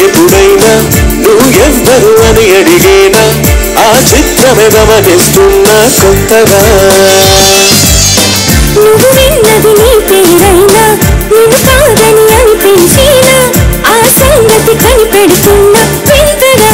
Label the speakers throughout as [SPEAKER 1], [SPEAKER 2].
[SPEAKER 1] ఎప్పుడైనా నువ్వు ఎవ్వరు అని అడిగేనా ఆ చిత్రమే గమనిస్తున్నా కొత్తగా
[SPEAKER 2] నువ్వు విన్నది నీ పేరైనా నువ్వు కాదని అనిపించేనా ఆ సంగతి కనిపెడుతున్నా వింతగా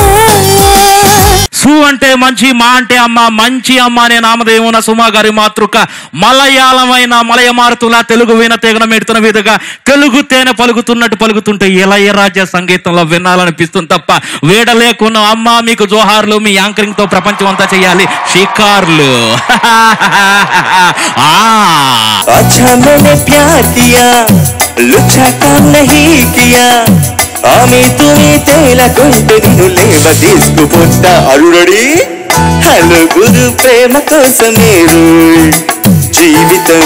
[SPEAKER 3] సు అంటే మంచి, మా అంటే అమ్మ, మంచి అమ్మ అనే నామధేయమున సుమా గారి మాతృక మలయాళమైన మలయమారుతులా తెలుగు వీణ తెగన మెడుతున్న విధంగా తెలుగు తేనె పలుకుతున్నట్టు పలుకుతుంటే ఇళయరాజా సంగీతంలో వినాలనిపిస్తుంది తప్ప వేడలేకున్న అమ్మ మీకు జోహార్లు. మీ యాంకరింగ్ తో ప్రపంచం అంతా చేయాలి షికార్లు.
[SPEAKER 1] తేలకుంటే నిన్ను లేవ తీసుకుపోతా అరుడీ హలుగురు ప్రేమ కోసమేరు జీవితం